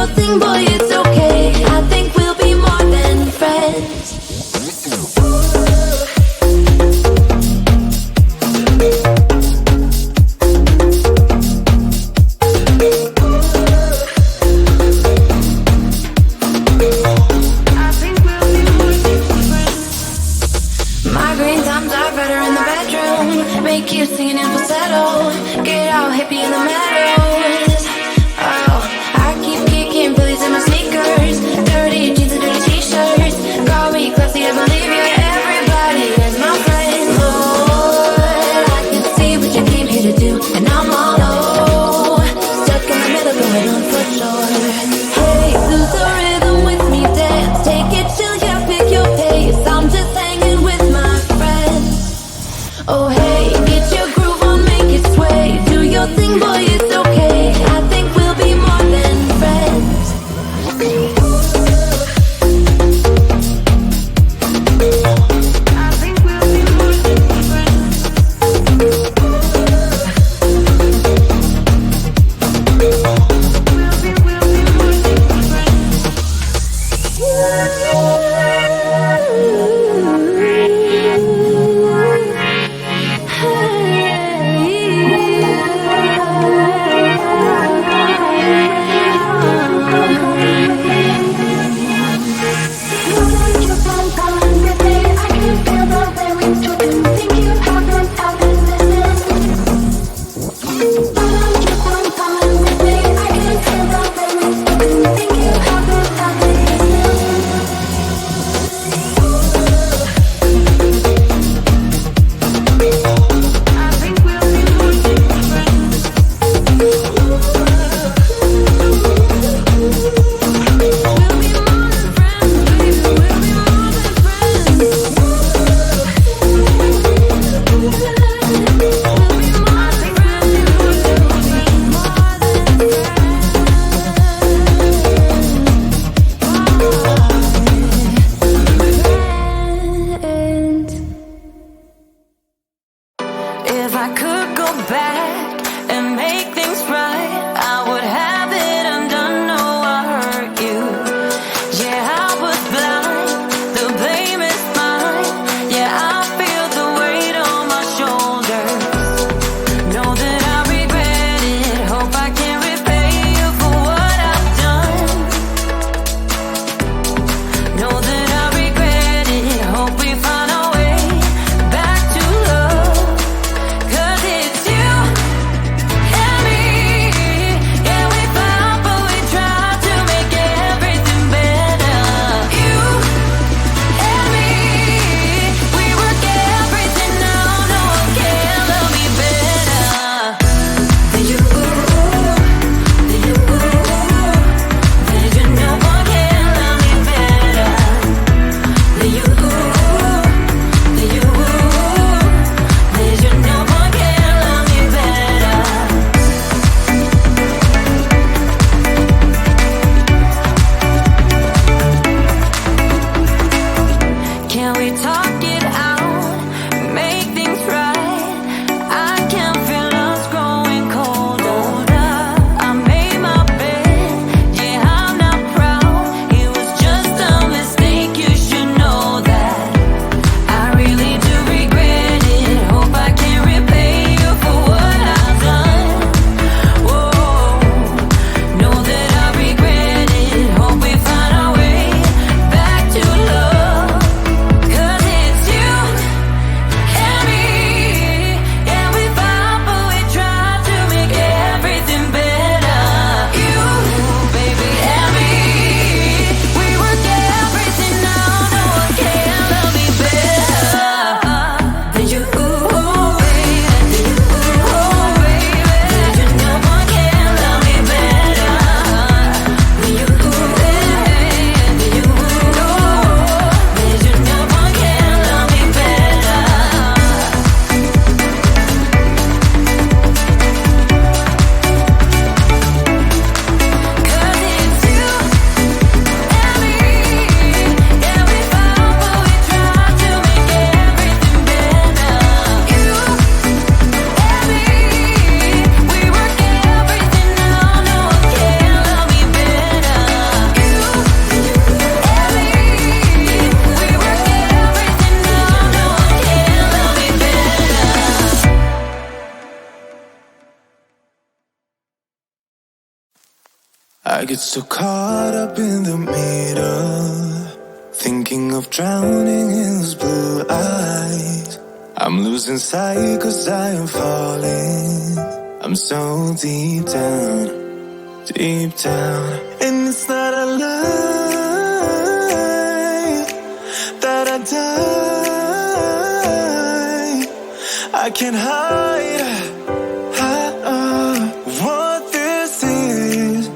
your thing, boy, it's okay. I think we'll be more than friends. Make you singing in falsetto. Get out, hippie in the meadows. Oh, I keep kicking, Billy's I get so caught up in the middle, thinking of drowning in those blue eyes. I'm losing sight cause I am falling. I'm so deep down, deep down. And it's not a lie that I die. I can't hide what this is.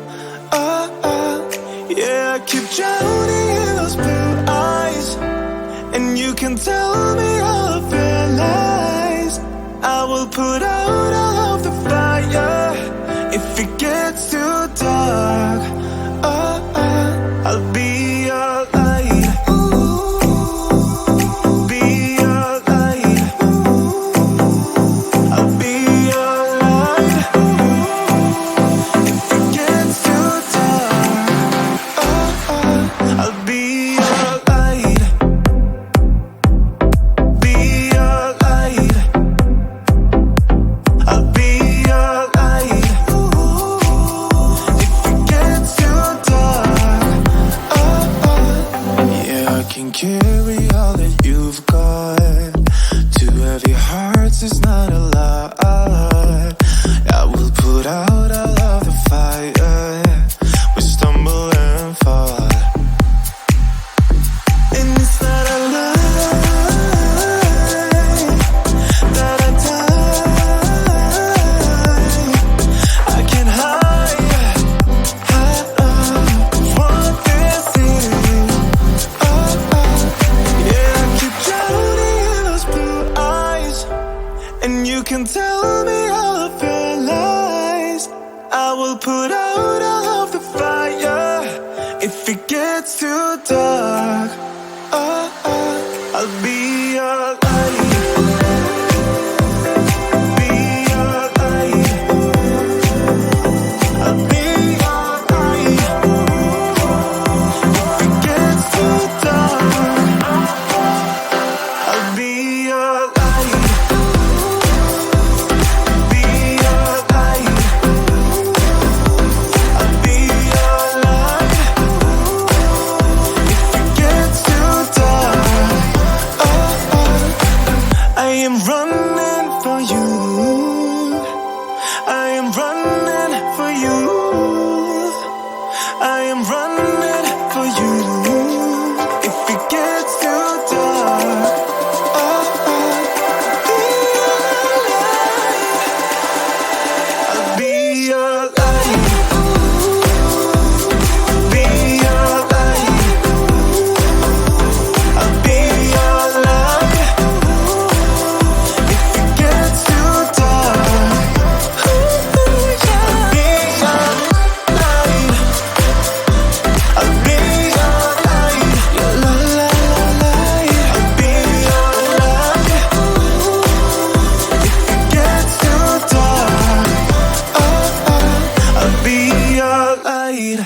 Yeah, I keep drowning in those blue eyes, and you can tell me all of your lies. I will put out all of the fire if it gets too dark. I'll be your light. Be your light. I'll be your light. If it gets too dark, I'll be your light. Be your light. I'll be your light. If it gets too dark, yeah, I can carry all that you've got. Two heavy hearts is not a lot. I will put out all of the fire. We stumble and fall, and it's not a lie that I die. I can't hide what this is. Yeah, I keep drowning in those blue eyes, and you can tell me all of your lies. I will put out all of the fire if it gets too dark. I'll be your light. Be your light. I'll be your light. If it gets too dark, I'll be your light. Be your light. I'll be your light. If it gets too dark, I am running for you. I am running for you. I am running for you. If it gets too dark, I'll be your light. Be your light. I'll be your light. If it gets too dark, I'll be your light. I'll be your light. Your light. I'll be your light. If it gets too dark, I'll be your light.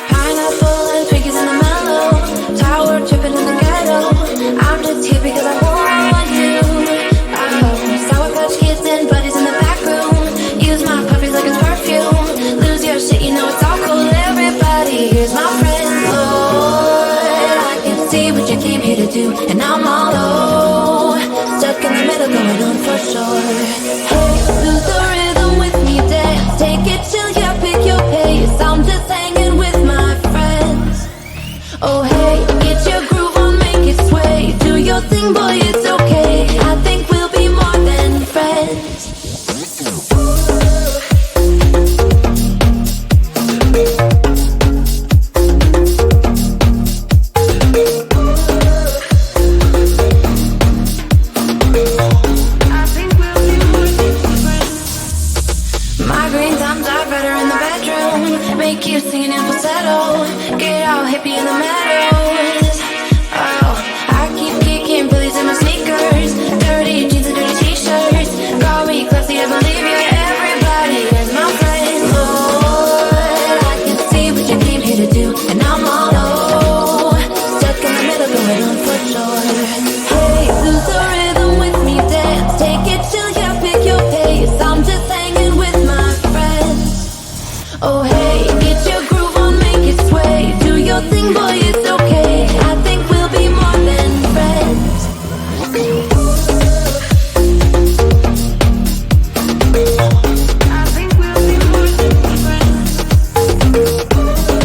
Pineapple and Twinkies in the mellow, tower tripping in the ghetto. I'm just here because I want you. Sour Patch Kids and buddies in the back room. Use my puppies like it's perfume. Lose your shit, you know it's all cool. Everybody, here's my friend. Lord, I can see what you came here to do, and I'm all low, stuck in the middle, going on for sure. Hey, lose the rhythm with me, dance, take it chill, yeah, pick your pace. I'm just hanging with my friends. Oh hey, get your groove on, make it sway. Do your thing, boy, it's okay. I think we'll be more than friends. I think we'll be more than friends. Migraine times are better in the bedroom. Make you singing in falsetto. Get all hippie in the meadows. Oh, I keep kicking Billy's in my sneakers. Dirty jeans and dirty t-shirts. Call me classy, I believe you. Everybody is my friend. Oh, So hey, get your groove on, make it sway. Do your thing, boy, it's okay. I think we'll be more than friends. I think we'll be more than friends. We'll be more than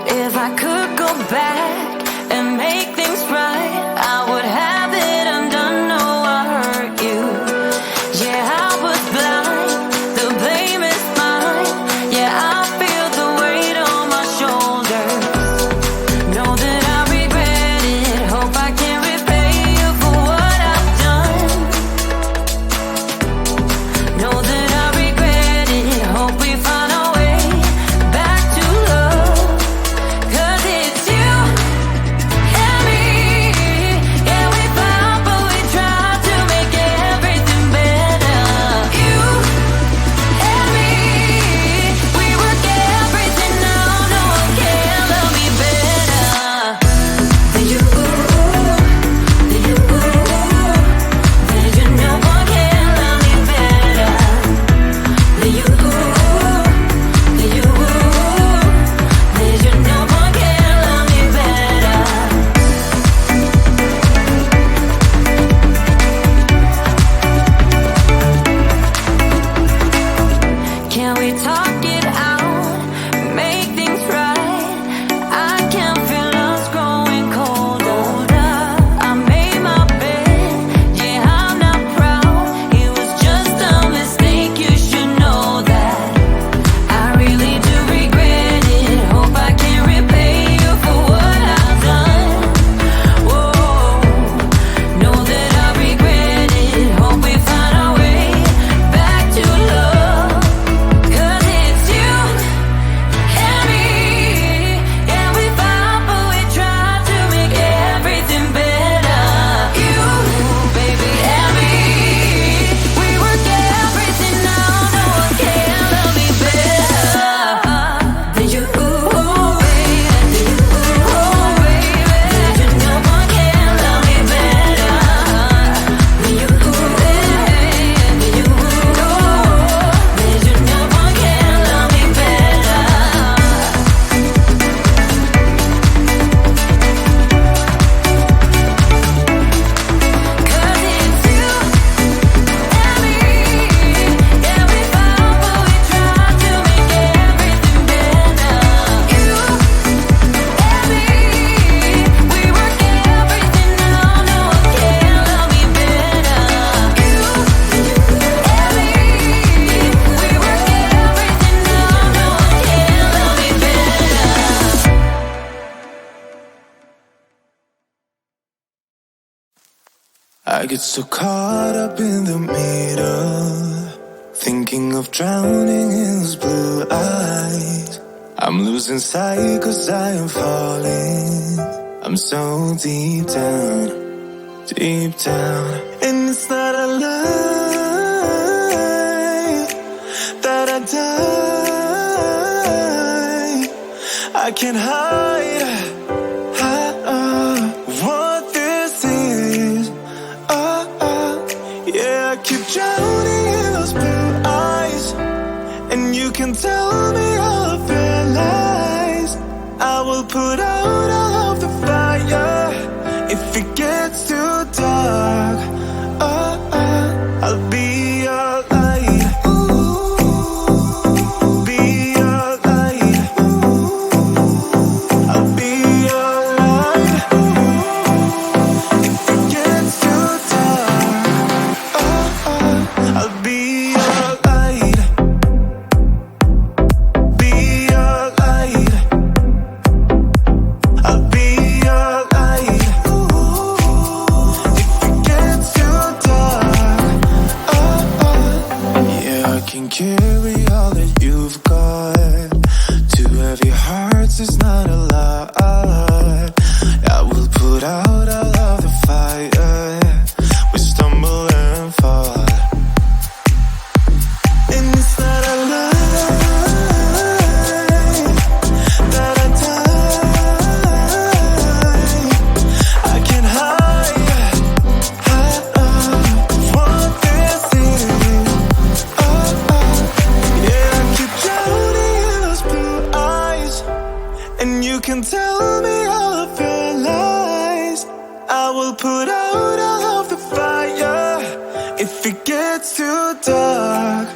If I could go back and make things right, I would have it undone. No, I hurt you. Yeah, I was blind. The blame is mine. Yeah, I feel the weight on my shoulders. Know that I regret it. Hope I can repay you for what I've done. Know that I regret it. Hope we find a way back to love. 'Cause it's you and me. Yeah, we fought, but we tried to make everything better. You and me, we work everything out. No one can love me better than you. Than you. Than you. No one can love me better than you. Than you. Than you. No one can love me better. Can we talk it out? Make things right. I can feel us growing colder. I made my bed. Yeah, I'm not proud. It was just a mistake. You should know that. I really do regret it. Hope I can repay you for what I've done. Whoa, know that I regret it. Hope we find our way back to love. 'Cause it's you and me. Yeah, we fought, but we tried to make everything better. You, baby, and me. We work everything out. No one can love me better than you, baby. Than you, baby. Than you. No one can love me better than you, baby. Than you, than you. No one can love me better. 'Cause it's you and me. Yeah, we fought, but we tried to make everything better. You and me, we work everything out. No one can love me better. You and me, we work everything out. No one can love me better. I get so caught up in the middle, thinking of drowning in those blue eyes. I'm losing sight 'cause I am falling. I'm so deep down, and it's not a lie that I die. I can't hide what this is. Yeah, I keep drowning in those blue eyes, and you can tell me all of your lies. will put out all of the fire if it gets too dark. I'll be your light. Be your light. I'll be your light. If it gets too dark, I'll be your light. Be your light. I'll be your light. If it gets too dark, yeah, I can carry all that you've got. Two heavy hearts is not a lot. I will put out all of the fire. We stumble and fall, and it's not a lie that I die. I can hide, want this thing. Yeah, I keep drowning in those blue eyes, and you can tell me all of your lies. I will put out all of the fire if it gets too dark.